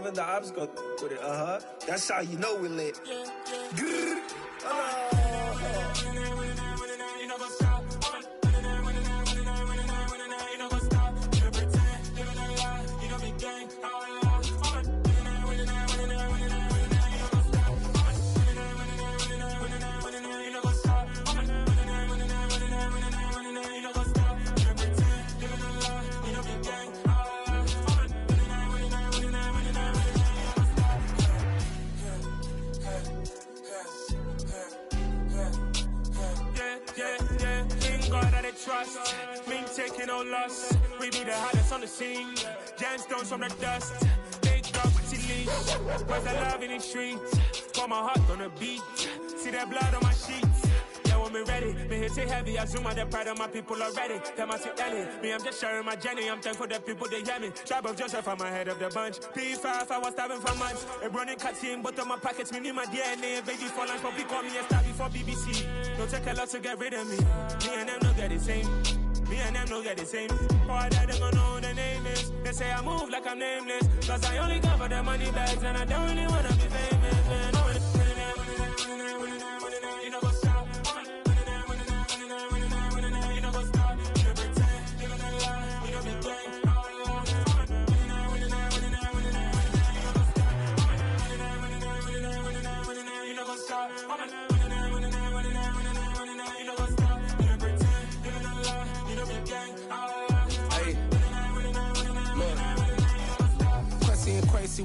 even the ops go with it. That's how you know we lit. Grrr. Trust, me taking no loss. We be the hottest on the scene. Gemstones from the dust. Big dog with your leash. Where's the love in the streets? Pour my heart on the beat. See that blood on my sheets. Yeah, when me ready, me hit it heavy. I zoom out the pride of my people already. Them I see Ellie. Me, I'm just sharing my journey. I'm thankful that people they hear me. Tribe of Joseph, I'm ahead of the bunch. P5, I was starving for months. A running cutscene, but on my pockets, me need my DNA. Baby for lunch, but we call me a star before BBC. Don't take a lot to get rid of me. Me and them don't get the same. Me and them don't get the same. Boy, that they gonna know who the name is. They say I move like I'm nameless. Cause I only cover the money bags and I don't really wanna be famous, man. You know what's up? You know what's up? You know pretend, living a lie. You know be gang. You know what's up?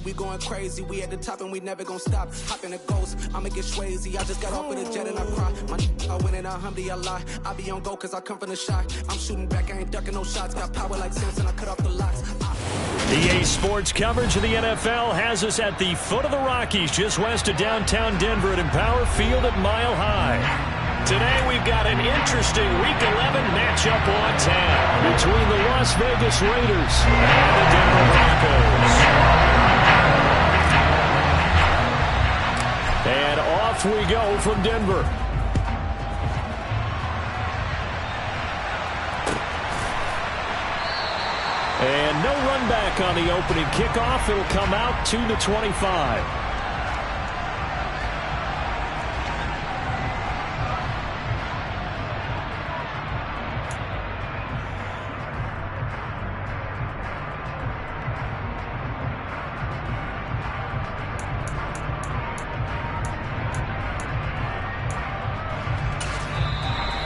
We going crazy, we at the top and we never gonna stop. Hop in a ghost, I'ma get swayzy. I just got off with a jet and I cry. I win in a Humvee, I lie. I be on go cause I come from the shot. I'm shooting back, I ain't ducking no shots. Got power like Samson, I cut off the locks. EA Sports coverage of the NFL has us at the foot of the Rockies, just west of downtown Denver at Empower Field at Mile High. Today we've got an interesting Week 11 matchup on tap between the Las Vegas Raiders and the Denver Broncos. And off we go from Denver. And no run back on the opening kickoff. It'll come out to the 25.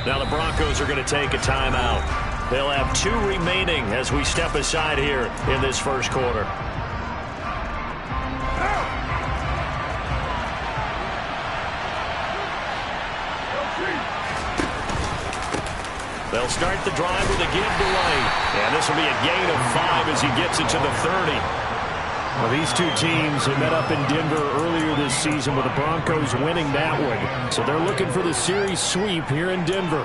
Now the Broncos are going to take a timeout. They'll have 2 remaining as we step aside here in this first quarter. They'll start the drive with a give to White. And this will be a gain of 5 as he gets it to the 30. Well, these two teams have met up in Denver earlier this season with the Broncos winning that one. So they're looking for the series sweep here in Denver.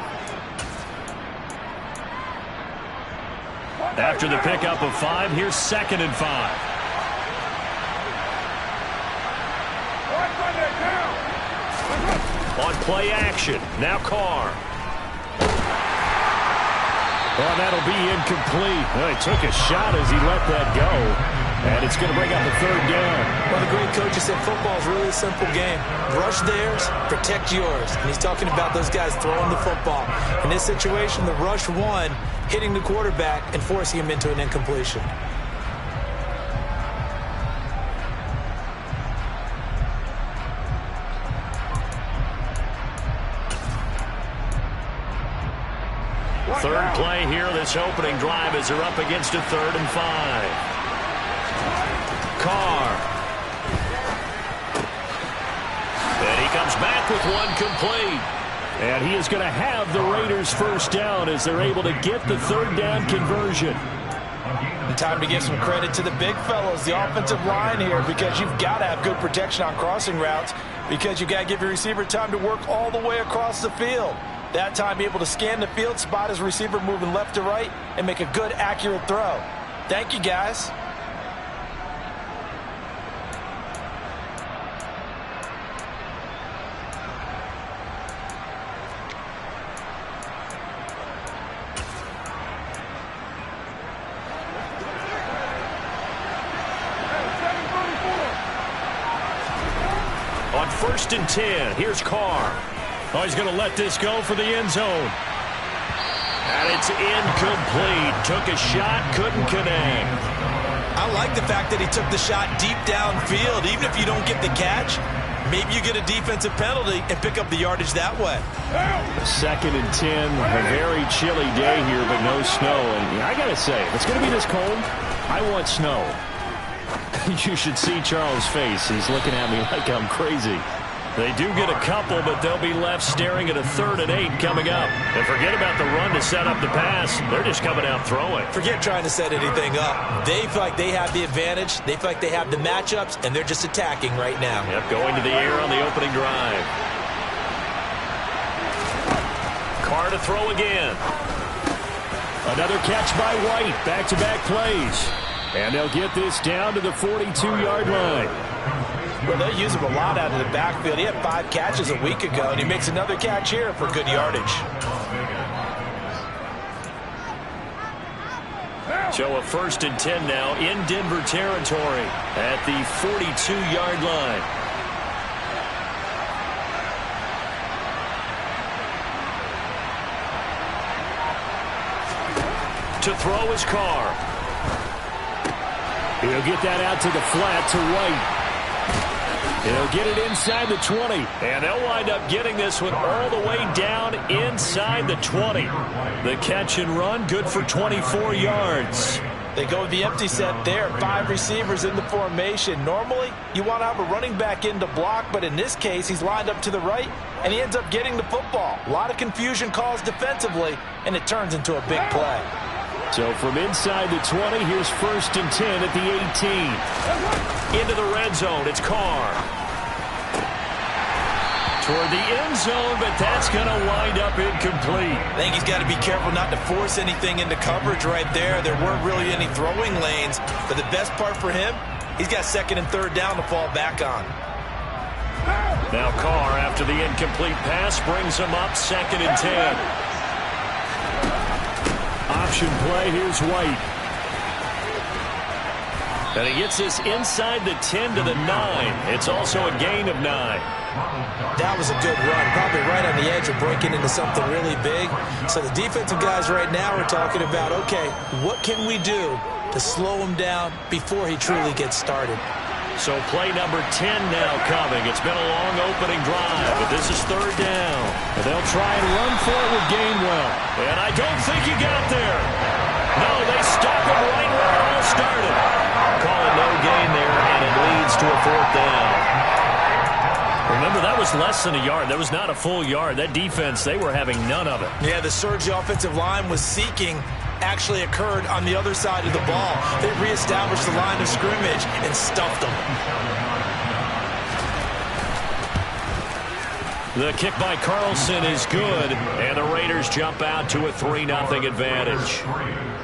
After the pickup of 5, here's 2nd and 5. On play action, now Carr. Well, that'll be incomplete. Well, he took a shot as he let that go. And it's going to bring up the 3rd down. Well, the great coach said football is really a simple game. Rush theirs, protect yours. And he's talking about those guys throwing the football. In this situation, the rush won, hitting the quarterback and forcing him into an incompletion. Third play here, this opening drive as they're up against a 3rd and 5. Carr. And he comes back with one complete. And he is going to have the Raiders first down as they're able to get the 3rd down conversion. And time to give some credit to the big fellows, the offensive line here, because you've got to have good protection on crossing routes because you've got to give your receiver time to work all the way across the field. That time be able to scan the field, spot his receiver moving left to right, and make a good, accurate throw. Thank you, guys. on 1st and 10. Here's Carr. Oh, he's going to let this go for the end zone. And it's incomplete. Took a shot, couldn't connect. I like the fact that he took the shot deep downfield. Even if you don't get the catch, maybe you get a defensive penalty and pick up the yardage that way. 2nd and 10. A very chilly day here, but no snow. And I got to say, if it's going to be this cold, I want snow. You should see Charles' face. He's looking at me like I'm crazy. They do get a couple, but they'll be left staring at a 3rd and 8 coming up. And forget about the run to set up the pass. They're just coming out throwing. Forget trying to set anything up. They feel like they have the advantage. They feel like they have the matchups, and they're just attacking right now. Yep, going to the air on the opening drive. Carr to throw again. Another catch by White. Back-to-back plays. And they'll get this down to the 42-yard line. Well, they'll use him a lot out of the backfield. He had 5 catches a week ago, and he makes another catch here for good yardage. So a 1st and 10 now in Denver territory at the 42-yard line. To throw his Carr. He'll get that out to the flat to White. He'll get it inside the 20. And they'll wind up getting this one all the way down inside the 20. The catch and run, good for 24 yards. They go with the empty set there. 5 receivers in the formation. Normally, you want to have a running back in to block, but in this case, he's lined up to the right, and he ends up getting the football. A lot of confusion caused defensively, and it turns into a big play. So from inside the 20, here's 1st and 10 at the 18. Into the red zone, it's Carr. Toward the end zone, but that's going to wind up incomplete. I think he's got to be careful not to force anything into coverage right there. There weren't really any throwing lanes, but the best part for him, he's got 2nd and 3rd down to fall back on. Now Carr, after the incomplete pass, brings him up 2nd and 10. Option play, here's White. And he gets this inside the 10 to the 9. It's also a gain of 9. That was a good run, probably right on the edge of breaking into something really big. So the defensive guys right now are talking about, okay, what can we do to slow him down before he truly gets started? So play number 10 now coming. It's been a long opening drive, but this is 3rd down. And they'll try and run for it with Gainwell. And I don't think he got there. No, they stop him right where it all started. Call it no gain there, and it leads to a 4th down. Remember, that was less than a yard. That was not a full yard. That defense, they were having none of it. Yeah, the surge the offensive line was seeking actually occurred on the other side of the ball. They reestablished the line of scrimmage and stuffed them. The kick by Carlson is good, and the Raiders jump out to a 3-0 advantage.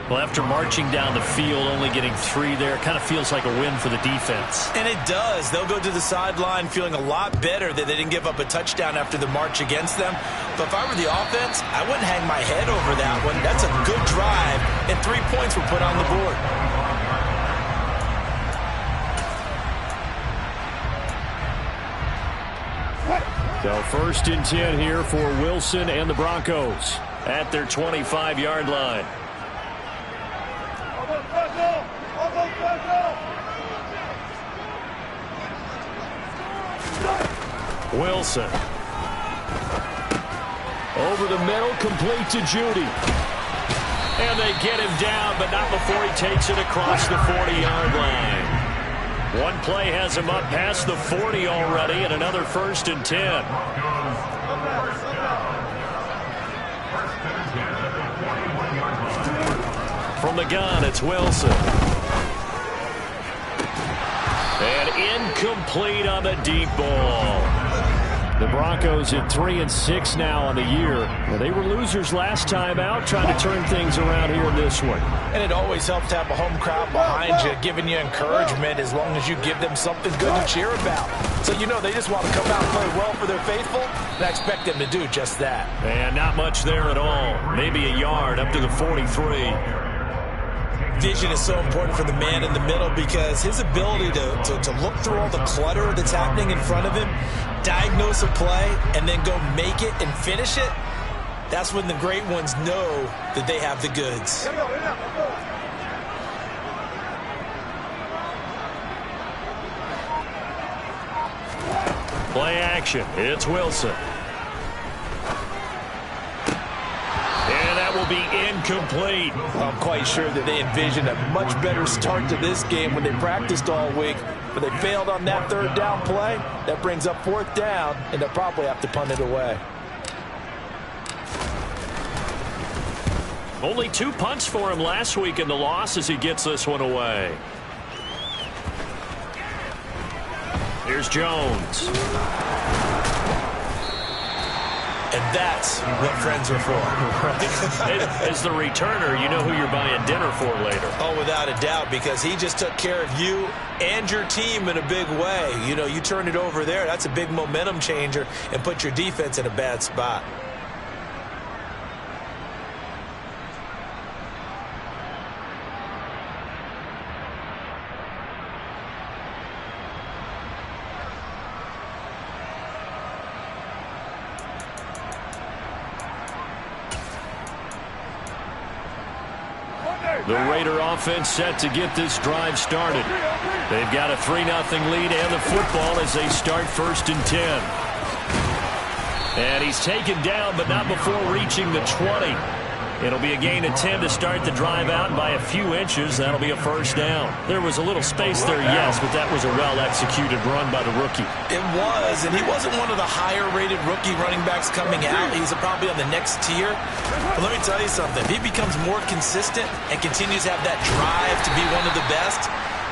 Well, after marching down the field, only getting 3 there, kind of feels like a win for the defense. And it does. They'll go to the sideline feeling a lot better that they didn't give up a touchdown after the march against them. But if I were the offense, I wouldn't hang my head over that one. That's a good drive, and 3 points were put on the board. So 1st and 10 here for Wilson and the Broncos at their 25-yard line. Wilson. Over the middle, complete to Judy. And they get him down, but not before he takes it across the 40-yard line. One play has him up past the 40 already, and another 1st and 10. From the gun, it's Wilson. And incomplete on the deep ball. The Broncos at 3-6 now on the year. Well, they were losers last time out, trying to turn things around here in this one. And it always helps to have a home crowd behind you, giving you encouragement as long as you give them something good to cheer about. So you know they just want to come out and play well for their faithful, and I expect them to do just that. And not much there at all. Maybe a yard up to the 43. vision is so important for the man in the middle because his ability to look through all the clutter that's happening in front of him, diagnose a play, and then go make it and finish it, that's when the great ones know that they have the goods. Play action. It's Wilson. And that will be incomplete. I'm quite sure that they envisioned a much better start to this game when they practiced all week, but they failed on that third down play. That brings up fourth down, and they'll probably have to punt it away. Only 2 punts for him last week in the loss as he gets this one away. Here's Jones. And that's what friends are for. As the returner, you know who you're buying dinner for later. Oh, without a doubt, because he just took care of you and your team in a big way. You know, you turn it over there, that's a big momentum changer and put your defense in a bad spot. The Raider offense set to get this drive started. They've got a 3-0 lead and the football as they start 1st and 10. And he's taken down, but not before reaching the 20. It'll be a gain of 10 to start the drive out, and by a few inches, that'll be a first down. There was a little space there, yes, but that was a well-executed run by the rookie. It was, and he wasn't one of the higher-rated rookie running backs coming out. He's probably on the next tier. But let me tell you something. If he becomes more consistent and continues to have that drive to be one of the best,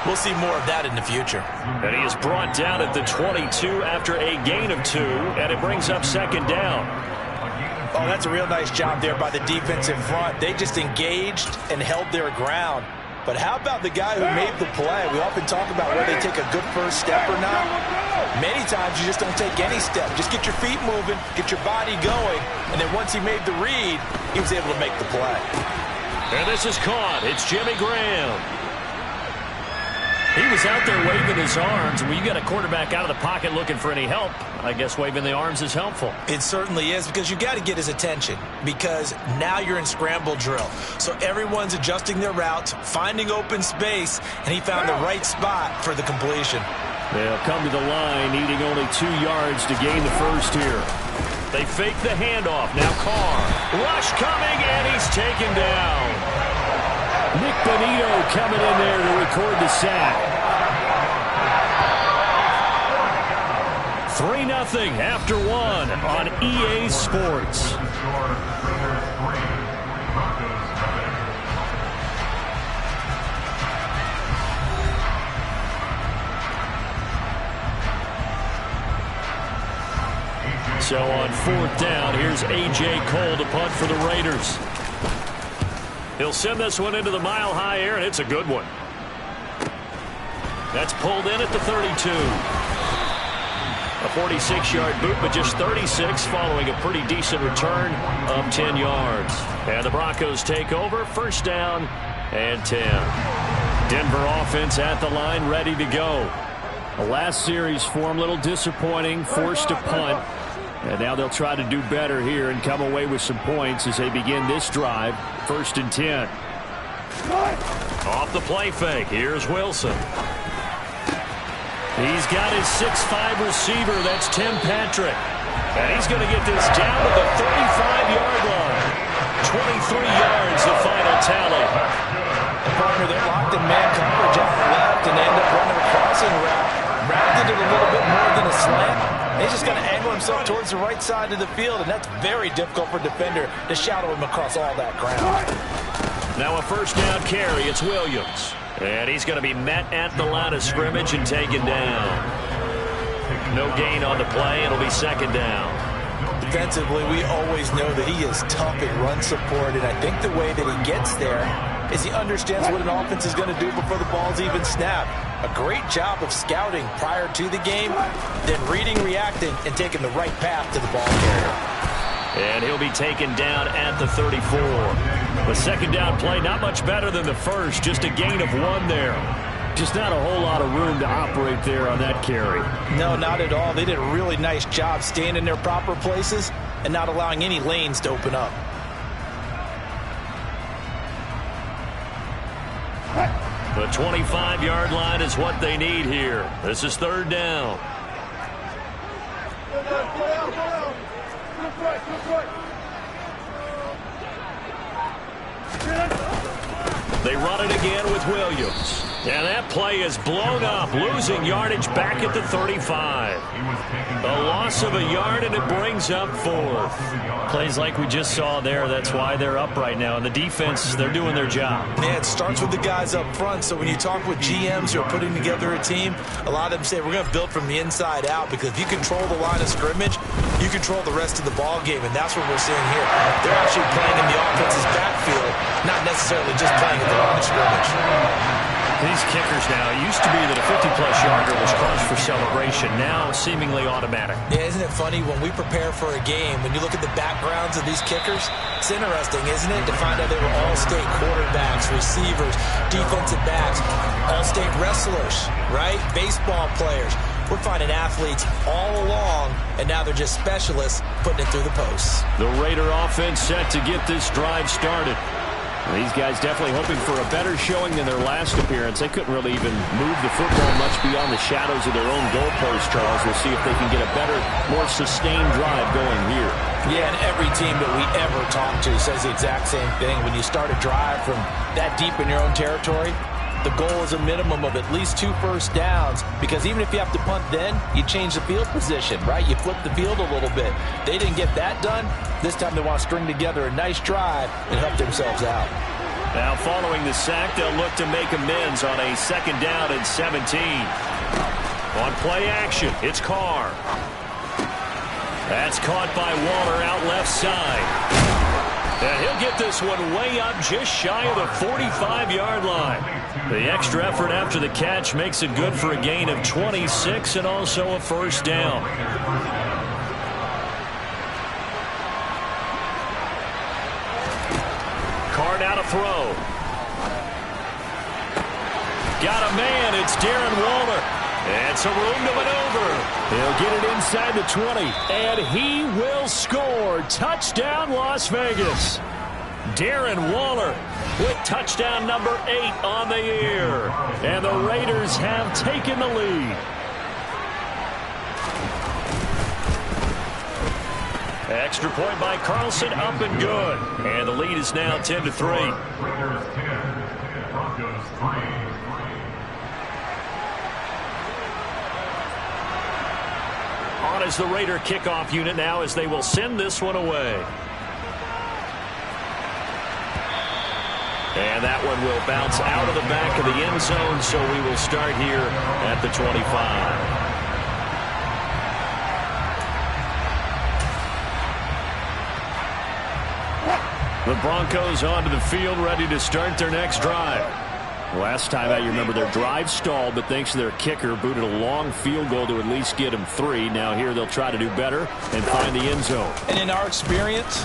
we'll see more of that in the future. And he is brought down at the 22 after a gain of 2, and it brings up 2nd down. Oh, that's a real nice job there by the defensive front. They just engaged and held their ground. But how about the guy who made the play? We often talk about whether they take a good first step or not. Many times you just don't take any step. Just get your feet moving, get your body going, and then once he made the read, he was able to make the play. And this is caught. It's Jimmy Graham. He was out there waving his arms. When you got a quarterback out of the pocket looking for any help, I guess waving the arms is helpful. It certainly is, because you got to get his attention, because now you're in scramble drill. So everyone's adjusting their routes, finding open space, and he found the right spot for the completion. They'll come to the line, needing only 2 yards to gain the first here. They fake the handoff. Now Carr. Rush coming, and he's taken down. Nick Bonito coming in there to record the sack. 3-0 after 1 on EA Sports. So on 4th down, here's A.J. Cole to punt for the Raiders. He'll send this one into the mile-high air, and it's a good one. That's pulled in at the 32. A 46-yard boot, but just 36 following a pretty decent return of 10 yards. And the Broncos take over, 1st down and 10. Denver offense at the line, ready to go. The last series for them, a little disappointing, forced to punt. And now they'll try to do better here and come away with some points as they begin this drive. 1st and 10. Off the play fake. Here's Wilson. He's got his 6'5 receiver. That's Tim Patrick. And he's going to get this down to the 35-yard line. 23 yards, the final tally. And partner, they're locked in man coverage out left, and they end up running a crossing route. Wrapped it a little bit more than a slant. He's just going to angle himself towards the right side of the field, and that's very difficult for a defender to shadow him across all that ground. Now a 1st down carry. It's Williams. And he's going to be met at the line of scrimmage and taken down. No gain on the play. It'll be 2nd down. Defensively, we always know that he is tough in run support, and I think the way that he gets there is he understands what an offense is going to do before the ball's even snapped. A great job of scouting prior to the game, then reading, reacting, and taking the right path to the ball carrier. And he'll be taken down at the 34. The second down play, not much better than the first, just a gain of 1 there. Just not a whole lot of room to operate there on that carry. No, not at all. They did a really nice job staying in their proper places and not allowing any lanes to open up. The 25-yard line is what they need here. This is third down. They run it again with Williams. And that play is blown up, losing yardage back at the 35. A loss of a yard, and it brings up 4th. Plays like we just saw there, that's why they're up right now. And the defense, they're doing their job. Yeah, it starts with the guys up front. So when you talk with GMs who are putting together a team, a lot of them say we're going to build from the inside out, because if you control the line of scrimmage, you control the rest of the ball game, and that's what we're seeing here. They're actually playing in the offense's backfield, not necessarily just playing at the line of scrimmage. These kickers now, it used to be that a 50-plus yarder was cause for celebration. Now, seemingly automatic. Yeah, isn't it funny? When we prepare for a game, when you look at the backgrounds of these kickers, it's interesting, isn't it, to find out they were all-state quarterbacks, receivers, defensive backs, all-state wrestlers, right? Baseball players. We're finding athletes all along, and now they're just specialists putting it through the posts. The Raider offense set to get this drive started. These guys definitely hoping for a better showing than their last appearance. They couldn't really even move the football much beyond the shadows of their own goalpost, Charles. We'll see if they can get a better, more sustained drive going here. Yeah, and every team that we ever talk to says the exact same thing. When you start a drive from that deep in your own territory, the goal is a minimum of at least 2 first downs, because even if you have to punt then, you change the field position, right? You flip the field a little bit. They didn't get that done. This time they want to string together a nice drive and help themselves out. Now following the sack, they'll look to make amends on a 2nd down and 17. On play action, it's Carr. That's caught by Waller out left side. And he'll get this one way up just shy of the 45-yard line. The extra effort after the catch makes it good for a gain of 26 and also a first down. Carr now to throw. Got a man. It's Darren Waller. And some room to maneuver. He'll get it inside the 20. And he will score. Touchdown, Las Vegas. Darren Waller with touchdown number 8 on the year. And the Raiders have taken the lead. Extra point by Carlson, up and good. And the lead is now 10-3. Raiders 10, Broncos 3. On is the Raider kickoff unit now as they will send this one away. And that one will bounce out of the back of the end zone, so we will start here at the 25. The Broncos onto the field, ready to start their next drive. Last time out, you remember their drive stalled, but thanks to their kicker, booted a long field goal to at least get them 3. Now here they'll try to do better and find the end zone. And in our experience,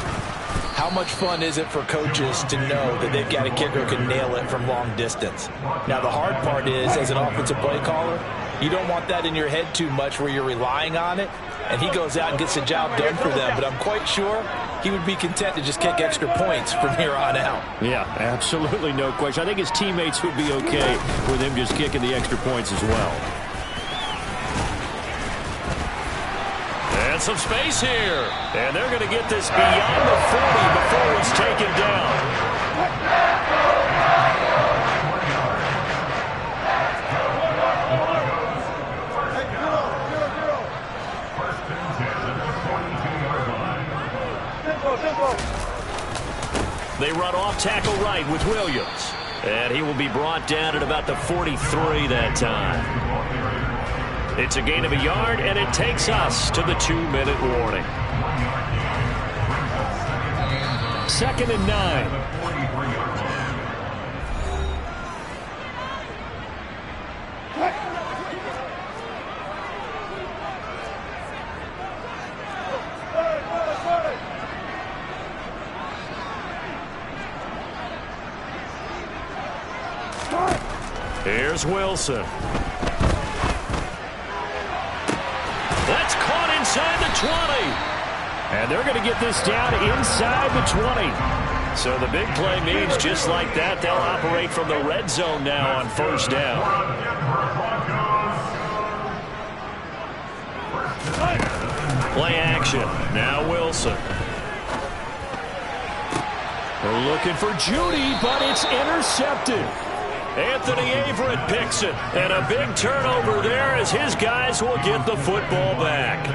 how much fun is it for coaches to know that they've got a kicker who can nail it from long distance? Now, the hard part is, as an offensive play caller, you don't want that in your head too much where you're relying on it, and he goes out and gets the job done for them. But I'm quite sure he would be content to just kick extra points from here on out. Yeah, absolutely no question. I think his teammates would be okay with him just kicking the extra points as well. And some space here. And they're going to get this beyond the 40 before it's taken down. They run off tackle right with Williams. And he will be brought down at about the 43 that time. It's a gain of a yard, and it takes us to the 2-minute warning. 2nd and 9. Here's Wilson. That's caught inside the 20. And they're going to get this down inside the 20. So the big play means just like that, they'll operate from the red zone now on first down. Play action. Now Wilson. We're looking for Judy, but it's intercepted. Anthony Averett picks it. And a big turnover there as his guys will get the football back.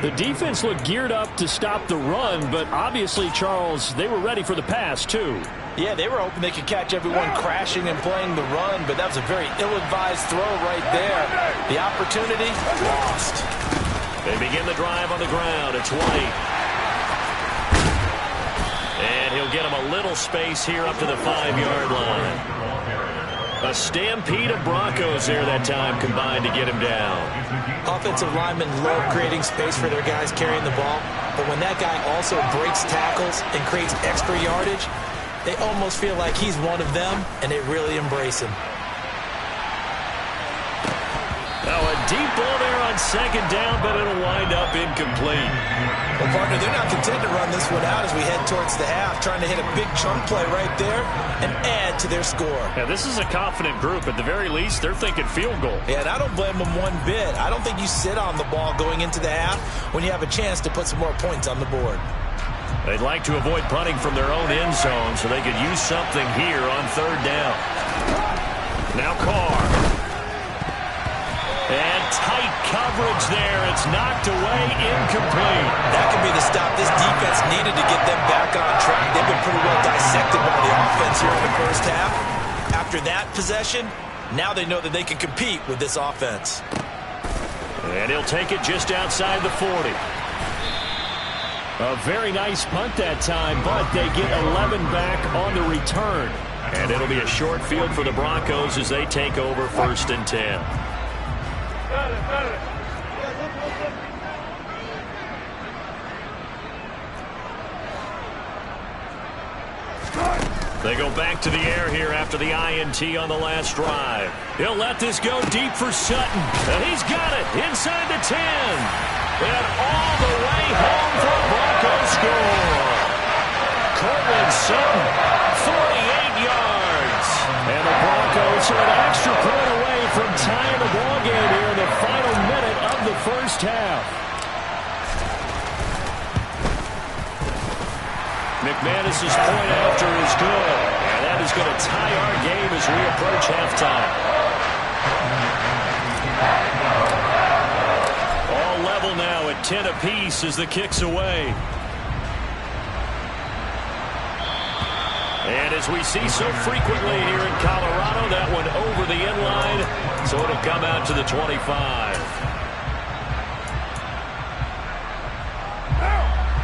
The defense looked geared up to stop the run, but obviously, Charles, they were ready for the pass, too. Yeah, they were hoping they could catch everyone crashing and playing the run, but that was a very ill-advised throw right there. The opportunity lost. They begin the drive on the ground. It's White. And he'll get him a little space here up to the 5-yard line. A stampede of Broncos there that time combined to get him down. Offensive linemen love creating space for their guys carrying the ball, but when that guy also breaks tackles and creates extra yardage, they almost feel like he's one of them, and they really embrace him. Now a deep ball there on second down, but it'll wind up incomplete. Well, partner, they're not content to run this one out as we head towards the half, trying to hit a big chunk play right there and add to their score. Yeah, this is a confident group. At the very least, they're thinking field goal. Yeah, and I don't blame them one bit. I don't think you sit on the ball going into the half when you have a chance to put some more points on the board. They'd like to avoid punting from their own end zone so they could use something here on third down. Now Carr. And tight coverage there. It's knocked away, incomplete. That could be the stop this defense needed to get them back on track. They've been pretty well dissected by the offense here in the first half. After that possession, now they know that they can compete with this offense. And he'll take it just outside the 40. A very nice punt that time, but they get 11 back on the return. And it'll be a short field for the Broncos as they take over 1st and 10. They go back to the air here after the INT on the last drive. He'll let this go deep for Sutton. And he's got it inside the 10. And all the way home for a Broncos score. Cortland Sutton, 48 yards. And the Broncos are an extra point away from tying the ballgame here in the final minute of the first half. McManus's point after is good. And that is going to tie our game as we approach halftime. All level now at 10 apiece as the kick's away. And as we see so frequently here in Colorado, that one over the end line, so it'll come out to the 25.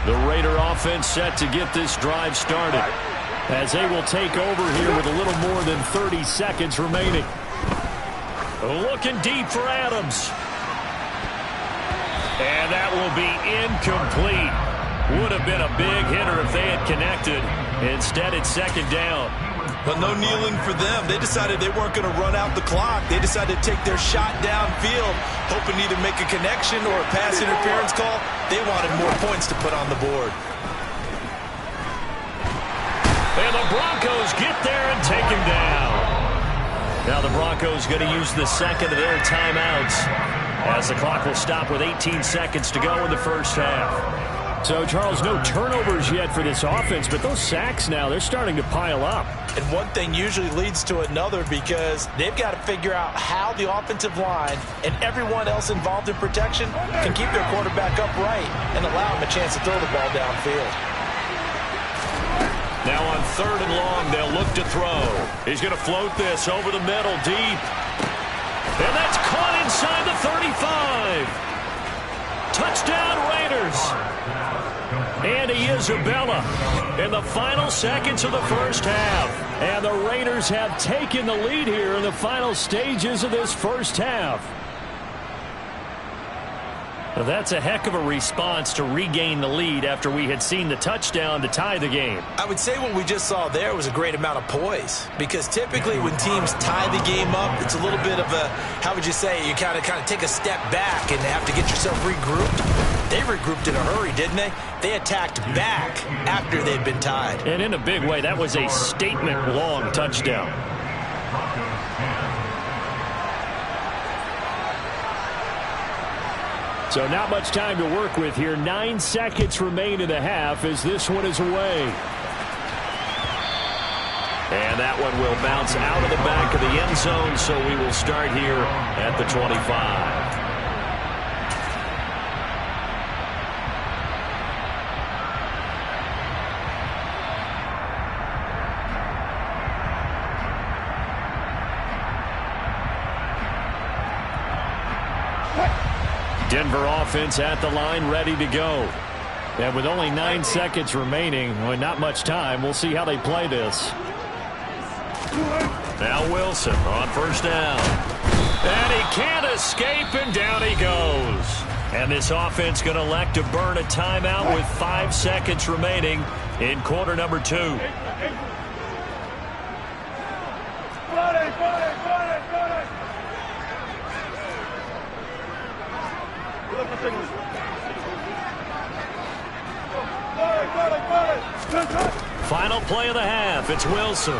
The Raider offense set to get this drive started as they will take over here with a little more than 30 seconds remaining. Looking deep for Adams. And that will be incomplete. Would have been a big hitter if they had connected. Instead, it's second down. But no kneeling for them. They decided they weren't going to run out the clock. They decided to take their shot downfield, hoping to either make a connection or a pass interference call. They wanted more points to put on the board. And the Broncos get there and take him down. Now the Broncos going to use the second of their timeouts as the clock will stop with 18 seconds to go in the first half. So, Charles, no turnovers yet for this offense, but those sacks now, they're starting to pile up. And one thing usually leads to another because they've got to figure out how the offensive line and everyone else involved in protection can keep their quarterback upright and allow him a chance to throw the ball downfield. Now on third and long, they'll look to throw. He's going to float this over the middle deep. And that's caught inside the 35. Touchdown, Raiders. Andy Isabella in the final seconds of the first half. And the Raiders have taken the lead here in the final stages of this first half. Well, that's a heck of a response to regain the lead after we had seen the touchdown to tie the game. I would say what we just saw there was a great amount of poise, because typically when teams tie the game up, it's a little bit of a, how would you say, you kind of take a step back and have to get yourself regrouped. They regrouped in a hurry, didn't they? They attacked back after they'd been tied. And in a big way, that was a statement-long touchdown. So not much time to work with here. 9 seconds remain in the half as this one is away. And that one will bounce out of the back of the end zone, so we will start here at the 25. Denver offense at the line, ready to go. And with only 9 seconds remaining, well, not much time, we'll see how they play this. Now Wilson on first down. And he can't escape, and down he goes. And this offense going to elect to burn a timeout with 5 seconds remaining in quarter number 2. Final play of the half. It's Wilson.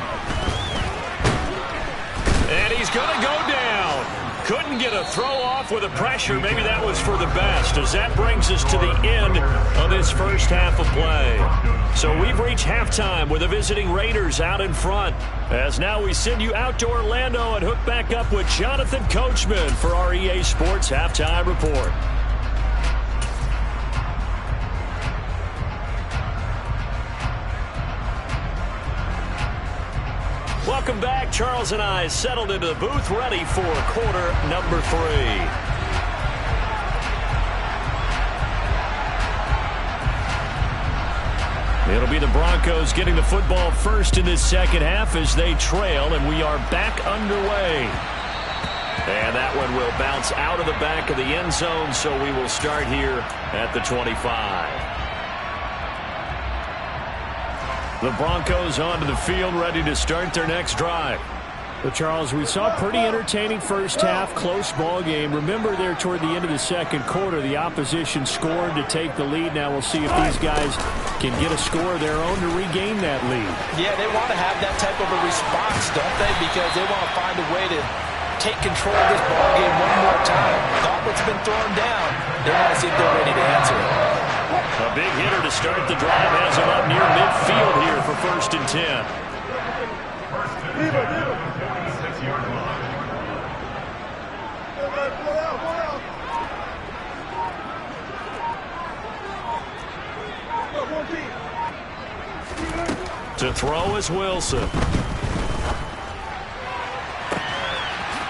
And he's going to go down. Couldn't get a throw off with the pressure. Maybe that was for the best, as that brings us to the end of this first half of play. So we've reached halftime with the visiting Raiders out in front. As now we send you out to Orlando and hook back up with Jonathan Coachman for our EA Sports Halftime Report. Welcome back. Charles and I settled into the booth, ready for quarter number 3. It'll be the Broncos getting the football first in this second half as they trail, and we are back underway. And that one will bounce out of the back of the end zone, so we will start here at the 25. The Broncos onto the field, ready to start their next drive. Well, Charles, we saw a pretty entertaining first half, close ball game. Remember there toward the end of the second quarter, the opposition scored to take the lead. Now we'll see if these guys can get a score of their own to regain that lead. Yeah, they want to have that type of a response, don't they? Because they want to find a way to take control of this ball game one more time. Gauntlet's been thrown down. They want to see if they're ready to answer it. A big hitter to start the drive has him up near midfield here for 1st and 10. To throw is Wilson.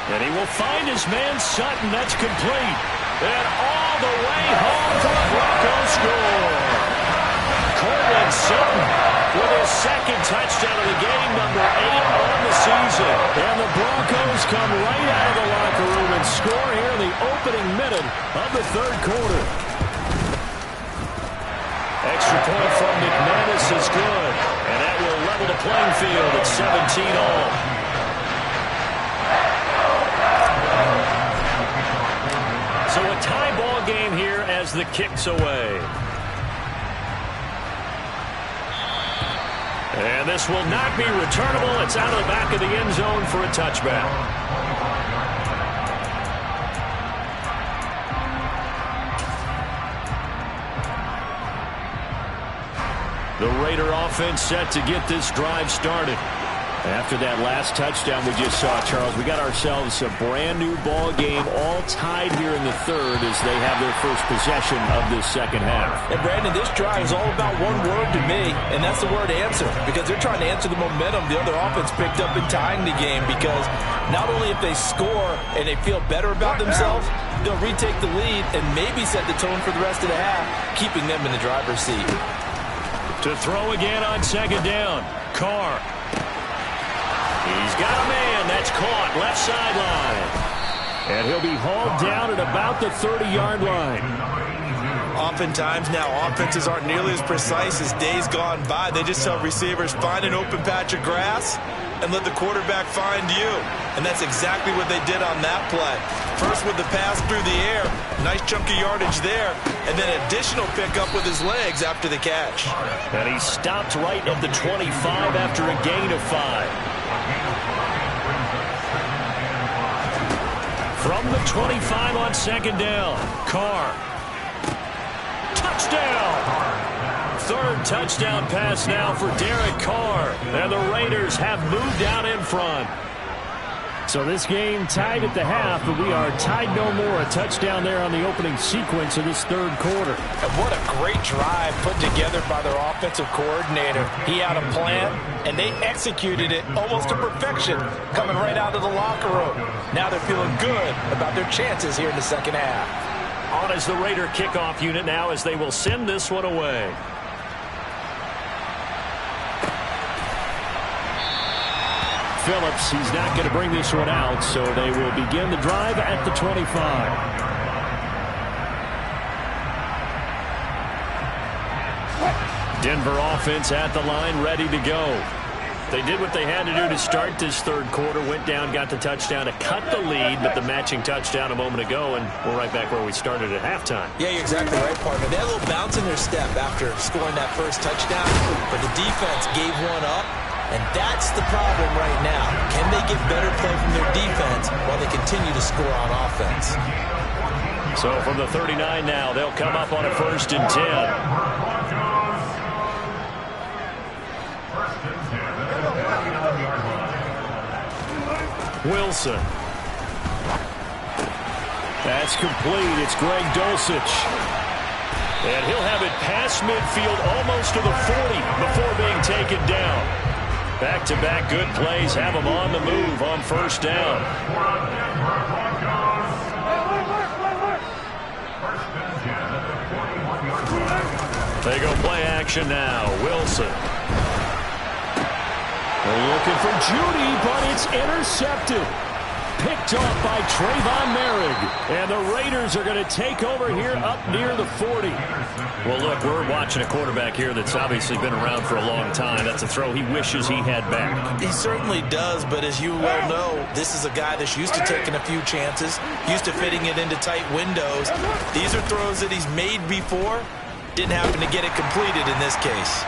And he will find his man Sutton. That's complete. And all the way home for the Broncos score. Cortland Sutton with his second touchdown of the game, number 8 on the season. And the Broncos come right out of the locker room and score here in the opening minute of the third quarter. Extra point from McManus is good. And that will level the playing field at 17 all. So a tie ball game here as the kick's away. And this will not be returnable. It's out of the back of the end zone for a touchback. The Raider offense set to get this drive started. After that last touchdown we just saw, Charles, we got ourselves a brand new ball game, all tied here in the third as they have their first possession of this second half. And Brandon, this drive is all about one word to me, and that's the word answer, because they're trying to answer the momentum the other offense picked up in tying the game, because not only if they score and they feel better about themselves, they'll retake the lead and maybe set the tone for the rest of the half, keeping them in the driver's seat. To throw again on second down, Carr. He's got a man. That's caught left sideline. And he'll be hauled down at about the 30-yard line. Oftentimes now, offenses aren't nearly as precise as days gone by. They just tell receivers, find an open patch of grass and let the quarterback find you. And that's exactly what they did on that play. First with the pass through the air, nice chunky yardage there, and then additional pickup with his legs after the catch. And he stopped right at the 25 after a gain of 5. From the 25 on second down, Carr. Touchdown! Third touchdown pass now for Derek Carr. And the Raiders have moved out in front. So this game tied at the half, but we are tied no more. A touchdown there on the opening sequence of this third quarter. And what a great drive put together by their offensive coordinator. He had a plan, and they executed it almost to perfection, coming right out of the locker room. Now they're feeling good about their chances here in the second half. On is the Raider kickoff unit now as they will send this one away. Phillips, he's not going to bring this one out, so they will begin the drive at the 25. Denver offense at the line, ready to go. They did what they had to do to start this third quarter, went down, got the touchdown to cut the lead, but the matching touchdown a moment ago, and we're right back where we started at halftime. Yeah, you're exactly right, partner. They had a little bounce in their step after scoring that first touchdown, but the defense gave one up. And that's the problem right now. Can they get better play from their defense while they continue to score on offense? So from the 39 now, they'll come up on a 1st and 10. Wilson. That's complete. It's Greg Dulcich. And he'll have it past midfield almost to the 40 before being taken down. Back-to-back good plays have them on the move on 1st down. They go play action now. Wilson. They're looking for Judy, but it's intercepted. Picked off by Trayvon Merrick. And the Raiders are going to take over here up near the 40. Well, look, we're watching a quarterback here that's obviously been around for a long time. That's a throw he wishes he had back. He certainly does, but as you well know, this is a guy that's used to taking a few chances, used to fitting it into tight windows. These are throws that he's made before. Didn't happen to get it completed in this case.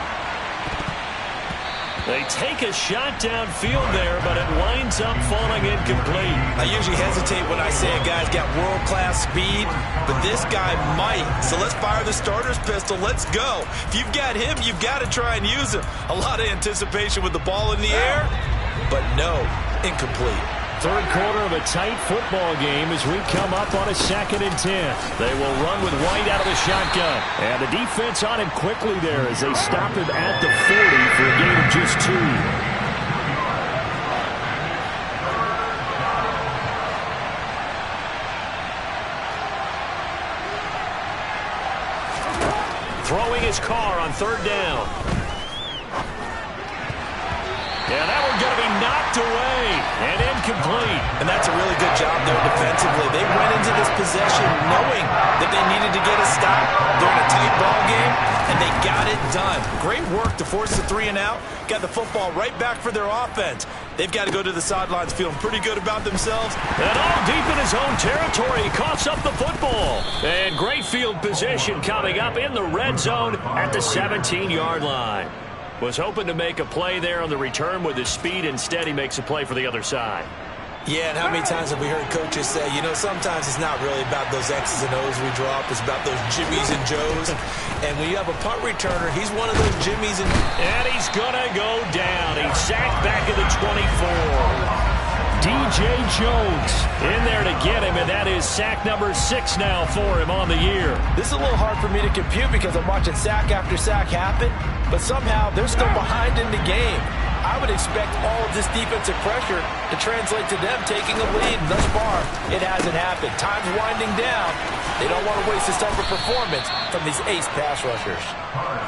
They take a shot downfield there, but it winds up falling incomplete. I usually hesitate when I say a guy's got world-class speed, but this guy might. So let's fire the starter's pistol. Let's go. If you've got him, you've got to try and use him. A lot of anticipation with the ball in the air, but no, incomplete. Third quarter of a tight football game as we come up on a 2nd and 10. They will run with White out of the shotgun. And the defense on him quickly there as they stop him at the 40 for a gain of just 2. Throwing his Carr on 3rd down. Yeah, that one's going to be knocked away and incomplete. And that's a really good job there defensively. They went into this possession knowing that they needed to get a stop. They're in a tight ball game, and they got it done. Great work to force the 3 and out. Got the football right back for their offense. They've got to go to the sidelines feeling pretty good about themselves. And all deep in his own territory, he coughs up the football. And great field position coming up in the red zone at the 17-yard line. Was hoping to make a play there on the return with his speed. Instead, he makes a play for the other side. Yeah, and how many times have we heard coaches say, you know, sometimes it's not really about those X's and O's we drop. It's about those Jimmies and Joes. And when you have a punt returner, he's one of those Jimmies. And he's going to go down. He's sacked back at the 24. DJ Jones in there to get him, and that is sack number 6 now for him on the year. This is a little hard for me to compute because I'm watching sack after sack happen, but somehow they're still behind in the game. I would expect all of this defensive pressure to translate to them taking a lead. Thus far, it hasn't happened. Time's winding down. They don't want to waste this type of performance from these ace pass rushers.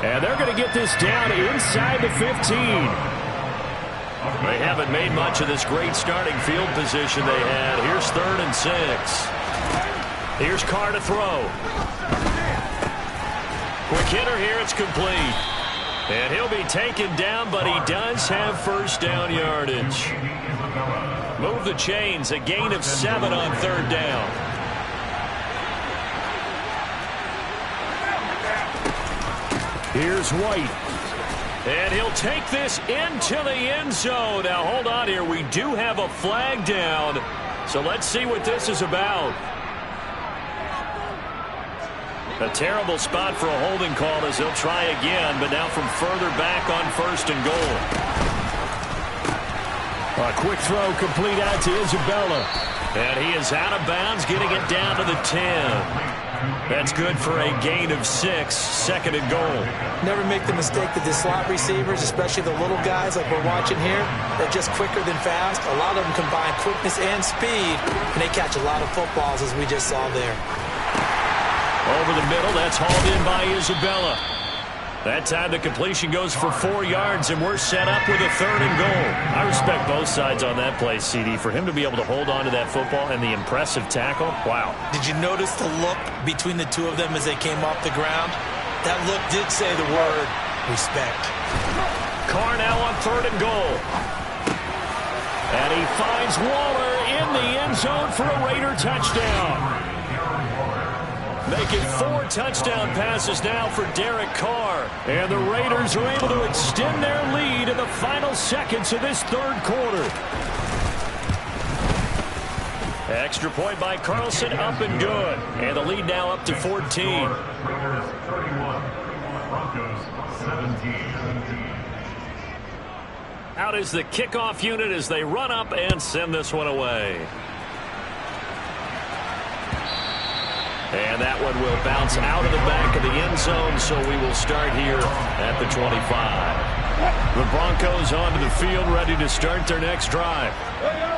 And they're going to get this down inside the 15. They haven't made much of this great starting field position they had. Here's 3rd and 6. Here's Carr to throw. Quick hitter here. It's complete. And he'll be taken down, but he does have first down yardage. Move the chains. A gain of 7 on 3rd down. Here's White. And he'll take this into the end zone. Now, hold on here. We do have a flag down. So let's see what this is about. A terrible spot for a holding call as they'll try again, but now from further back on 1st and goal. A quick throw complete out to Isabella. And he is out of bounds, getting it down to the 10. That's good for a gain of 6, 2nd and goal. Never make the mistake that the slot receivers, especially the little guys like we're watching here, are just quicker than fast. A lot of them combine quickness and speed, and they catch a lot of footballs, as we just saw there. Over the middle, that's hauled in by Isabella. That time the completion goes for 4 yards, and we're set up with a 3rd and goal. I respect both sides on that play, CD. For him to be able to hold on to that football and the impressive tackle, wow. Did you notice the look between the two of them as they came off the ground? That look did say the word respect. Carr now on 3rd and goal. And he finds Waller in the end zone for a Raider touchdown. Making 4 touchdown passes now for Derek Carr. And the Raiders are able to extend their lead in the final seconds of this 3rd quarter. Extra point by Carlson, up and good. And the lead now up to 14. Raiders 31, Broncos 17. Out is the kickoff unit as they run up and send this one away. And that one will bounce out of the back of the end zone, so we will start here at the 25. The Broncos onto the field, ready to start their next drive.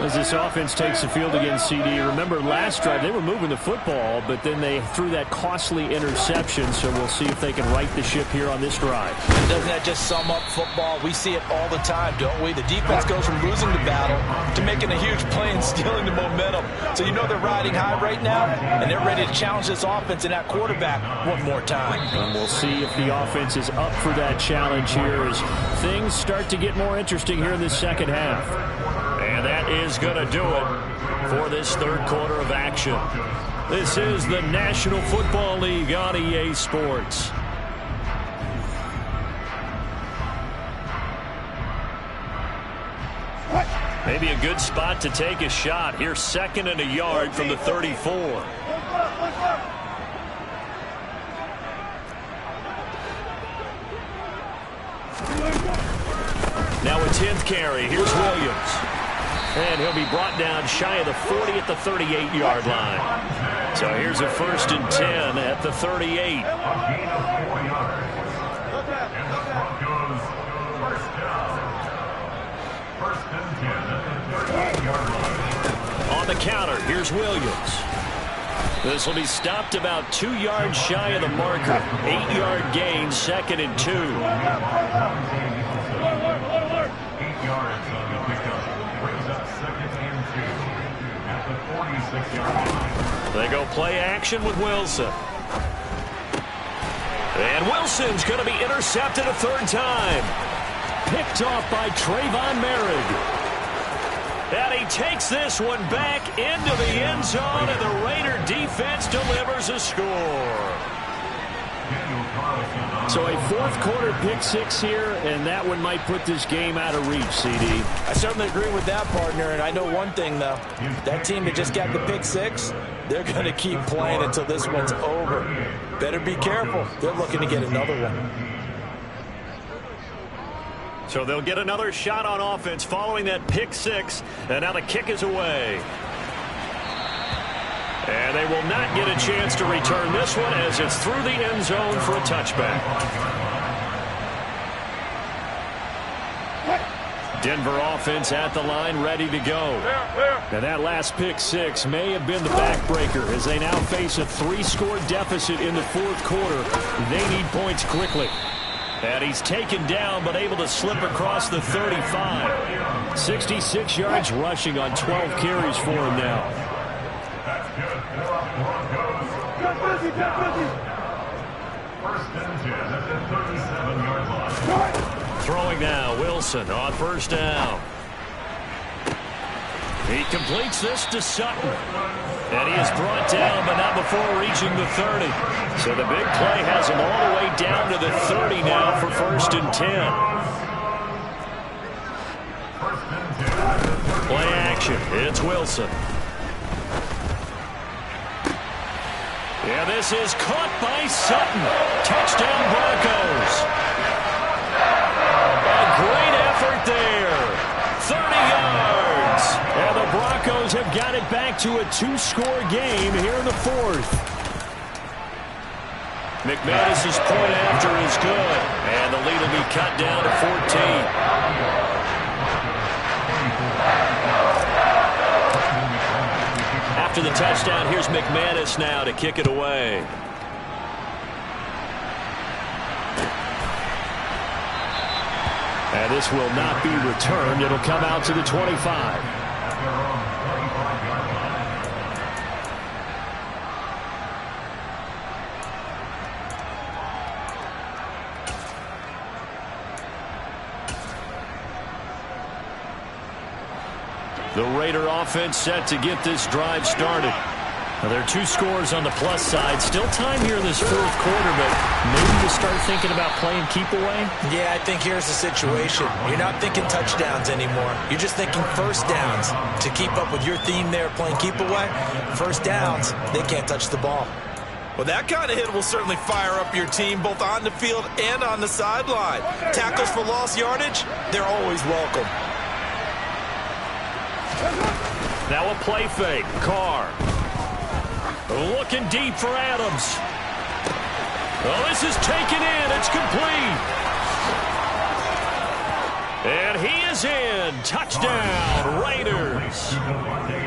As this offense takes the field against CD, remember last drive they were moving the football, but then they threw that costly interception, so we'll see if they can right the ship here on this drive. And doesn't that just sum up football? We see it all the time, don't we? The defense goes from losing the battle to making a huge play and stealing the momentum. So you know they're riding high right now, and they're ready to challenge this offense and that quarterback one more time. And we'll see if the offense is up for that challenge here as things start to get more interesting here in this second half. And that is going to do it for this 3rd quarter of action. This is the National Football League on EA Sports. Maybe a good spot to take a shot. Here's 2nd and a yard from the 34. Now a 10th carry. Here's Williams. And he'll be brought down shy of the 40 at the 38-yard line. So here's a 1st and 10 at the 38. On the counter, here's Williams. This will be stopped about 2 yards shy of the marker. 8-yard gain, 2nd and 2. 8 yards on the pickup. Brings up 2nd and 2 at the 46-yard line. They go play action with Wilson. And Wilson's going to be intercepted a 3rd time. Picked off by Trayvon Merrick. And he takes this one back into the end zone, and the Raider defense delivers a score. So a 4th quarter pick 6 here, and that one might put this game out of reach, CD. I certainly agree with that, partner, and I know one thing, though. That team that just got the pick 6, they're going to keep playing until this one's over. Better be careful. They're looking to get another one. So they'll get another shot on offense following that pick 6, and now the kick is away. And they will not get a chance to return this one as it's through the end zone for a touchback. Denver offense at the line, ready to go. And that last pick 6 may have been the backbreaker as they now face a 3-score deficit in the 4th quarter. They need points quickly. And he's taken down, but able to slip across the 35. 66 yards rushing on 12 carries for him now. That's good for Broncos. First and 10 at the 37-yard line. Throwing now, Wilson on first down. He completes this to Sutton. And he is brought down, but not before reaching the 30. So the big play has him all the way down to the 30 now for first and 10. Play action. It's Wilson. Yeah, this is caught by Sutton. Touchdown Broncos. A great effort there. 30 yards. And the Broncos have got it back to a 2-score game here in the fourth. McManus's point after is good. And the lead will be cut down to 14. After the touchdown, here's McManus now to kick it away. And this will not be returned. It'll come out to the 25. The Raider offense set to get this drive started. Now, there are 2 scores on the plus side. Still time here in this fourth quarter, but maybe you start thinking about playing keep away? Yeah, I think here's the situation. You're not thinking touchdowns anymore. You're just thinking first downs. To keep up with your theme there, playing keep away, first downs, they can't touch the ball. Well, that kind of hit will certainly fire up your team both on the field and on the sideline. Tackles for lost yardage, they're always welcome. Now a play fake. Carr. Looking deep for Adams. Oh, this is taken in. It's complete. And he is in. Touchdown, Raiders.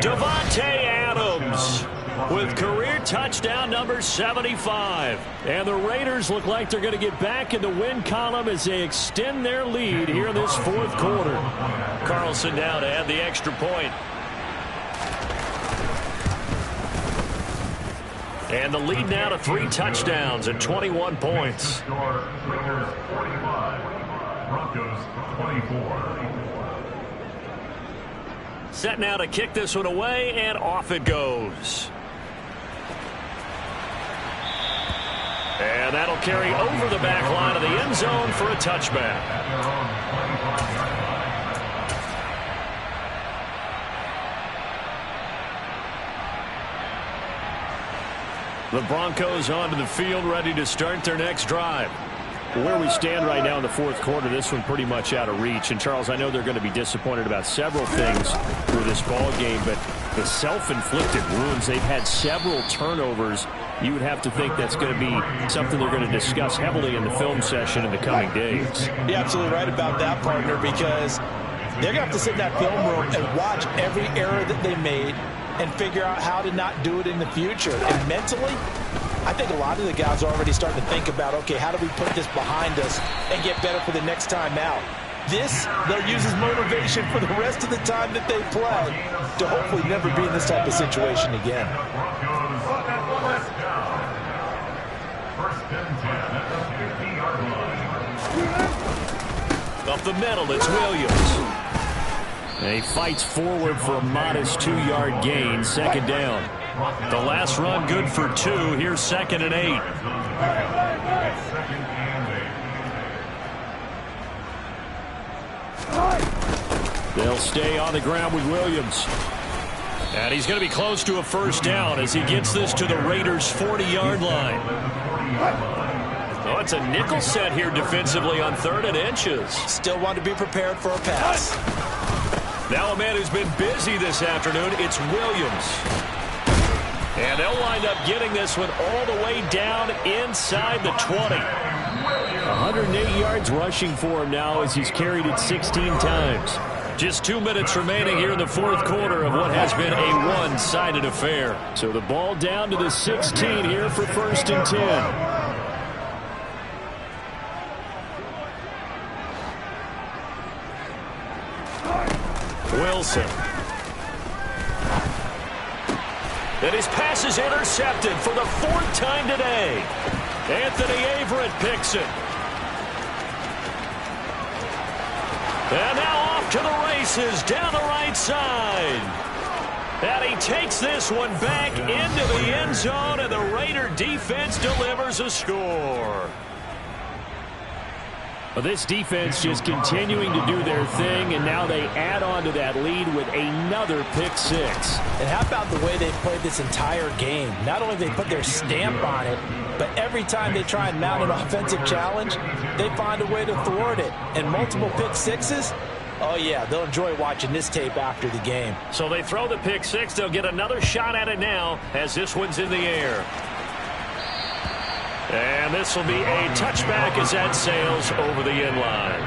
Davante Adams with career touchdown number 75. And the Raiders look like they're going to get back in the win column as they extend their lead here in this fourth quarter. Carlson down to add the extra point. And the lead now to 3 touchdowns and 21 points. Raiders 45, Broncos 24. Set now to kick this one away, and off it goes. And that'll carry over the back line of the end zone for a touchback. The Broncos onto the field, ready to start their next drive. Where we stand right now in the fourth quarter, this one pretty much out of reach. And, Charles, I know they're going to be disappointed about several things with this ball game, but the self-inflicted wounds, they've had several turnovers. You would have to think that's going to be something they're going to discuss heavily in the film session in the coming days. You're absolutely right about that, partner, because they're going to have to sit in that film room and watch every error that they made and figure out how to not do it in the future. And mentally, I think a lot of the guys are already starting to think about, okay, how do we put this behind us and get better for the next time out? This, they'll use as motivation for the rest of the time that they play to hopefully never be in this type of situation again. Up the middle, it's Williams. And he fights forward for a modest 2-yard gain, second down. The last run good for 2. Here's 2nd and 8. They'll stay on the ground with Williams. And he's going to be close to a first down as he gets this to the Raiders' 40-yard line. Oh, it's a nickel set here defensively on 3rd and inches. Still want to be prepared for a pass. Now a man who's been busy this afternoon, it's Williams. And they'll wind up getting this one all the way down inside the 20. 108 yards rushing for him now as he's carried it 16 times. Just 2 minutes remaining here in the fourth quarter of what has been a one-sided affair. So the ball down to the 16 here for 1st and 10. Wilson. And his pass is intercepted for the 4th time today. Anthony Averett picks it. And now off to the races down the right side. And he takes this one back into the end zone, and the Raider defense delivers a score. Well, this defense just continuing to do their thing, and now they add on to that lead with another pick six. And how about the way they played this entire game? Not only they put their stamp on it, but every time they try and mount an offensive challenge, they find a way to thwart it. And multiple pick sixes, oh, yeah, they'll enjoy watching this tape after the game. So they throw the pick six. They'll get another shot at it now as this one's in the air. And this will be a touchback as that sails over the end line.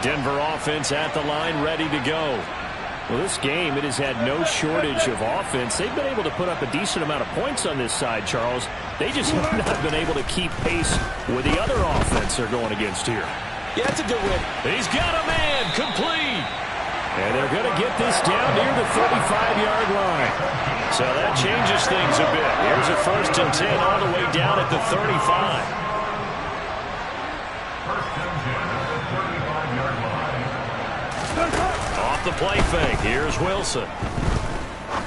Denver offense at the line, ready to go. Well, this game, it has had no shortage of offense. They've been able to put up a decent amount of points on this side, Charles. They just have not been able to keep pace with the other offense they're going against here. Yeah, it's a good win. He's got a man, complete. And they're going to get this down near the 35-yard line. So that changes things a bit. Here's a 1st and 10 all the way down at the 35. 1st and 10 at the 35-yard line. Off the play fake. Here's Wilson.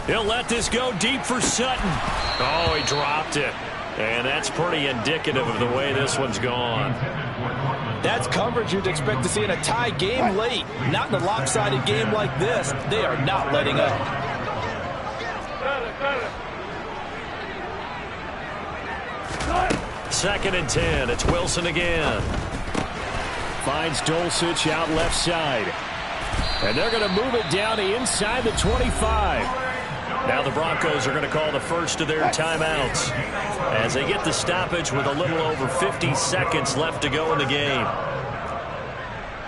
He'll let this go deep for Sutton. Oh, he dropped it. And that's pretty indicative of the way this one's gone. That's coverage you'd expect to see in a tie game late. Not in a lopsided game like this. They are not letting up. Second and 10. It's Wilson again. Finds Dulcich out left side. And they're going to move it down to inside the 25. Now the Broncos are going to call the first of their timeouts as they get the stoppage with a little over 50 seconds left to go in the game.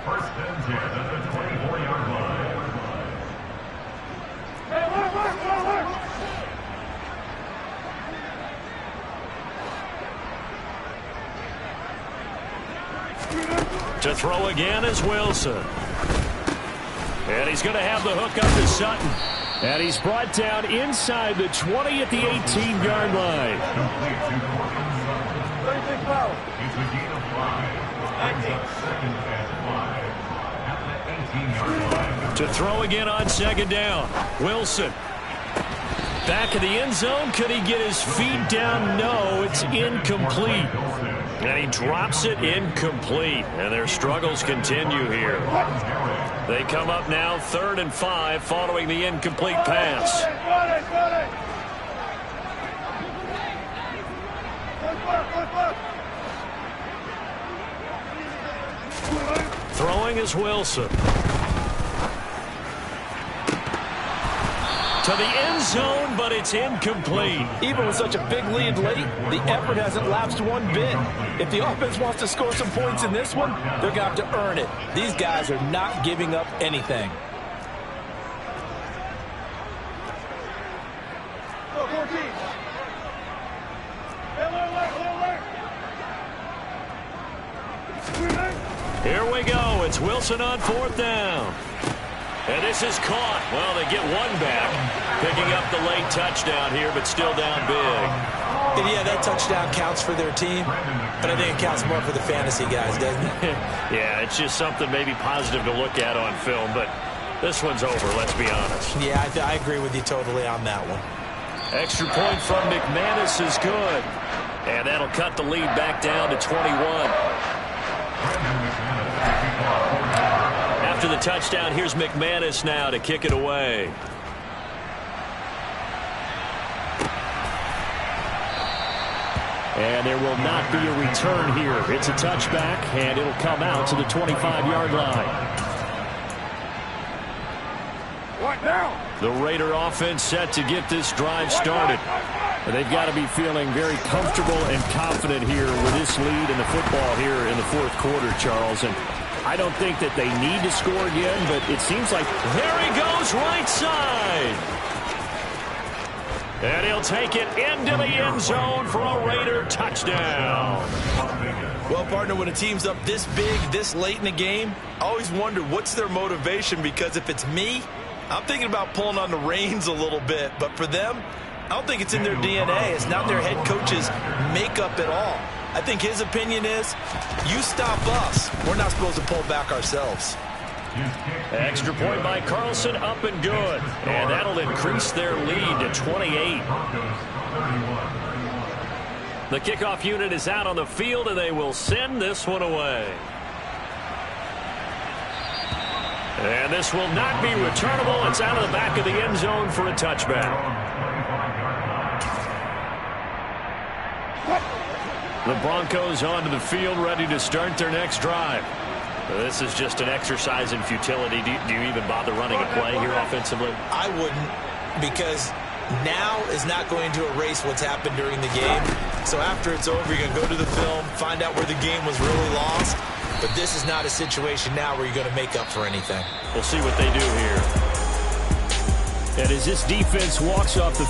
1st and 10 at the 24-yard line. To throw again is Wilson. And he's going to have the hook up to Sutton. And he's brought down inside the 20 at the 18-yard line. It's a gain of 5. 2nd and 5 at the 18-yard line. To throw again on 2nd down. Wilson. Back of the end zone. Could he get his feet down? No, it's incomplete. And he drops it incomplete. And their struggles continue here. They come up now 3rd and 5 following the incomplete pass. Throwing is Wilson. To the end zone, but it's incomplete. Even with such a big lead late, the effort hasn't lapsed one bit. If the offense wants to score some points in this one, they're going to have to earn it. These guys are not giving up anything. Here we go. It's Wilson on 4th down. And this is caught. Well, they get one back, picking up the late touchdown here, but still down big. And yeah, that touchdown counts for their team, but I think it counts more for the fantasy guys, doesn't it? Yeah, it's just something maybe positive to look at on film, but this one's over, let's be honest. Yeah, I agree with you totally on that one. Extra point from McManus is good. And that'll cut the lead back down to 21. After the touchdown, here's McManus now to kick it away. And there will not be a return here. It's a touchback, and it'll come out to the 25-yard line. The Raider offense set to get this drive started. And they've got to be feeling very comfortable and confident here with this lead in the football here in the 4th quarter, Charles. And I don't think that they need to score again, but it seems like there he goes right side. And he'll take it into the end zone for a Raider touchdown. Well, partner, when a team's up this big, this late in the game, I always wonder what's their motivation, because if it's me, I'm thinking about pulling on the reins a little bit. But for them, I don't think it's in their DNA. It's not their head coach's makeup at all. I think his opinion is, you stop us. We're not supposed to pull back ourselves. Extra point by Carlson, up and good. And that'll increase their lead to 28. The kickoff unit is out on the field, and they will send this one away. And this will not be returnable. It's out of the back of the end zone for a touchback. The Broncos onto the field, ready to start their next drive. This is just an exercise in futility. Do you even bother running a play here offensively? I wouldn't, because now is not going to erase what's happened during the game. So after it's over, you're going to go to the film, find out where the game was really lost. But this is not a situation now where you're going to make up for anything. We'll see what they do here. And as this defense walks off the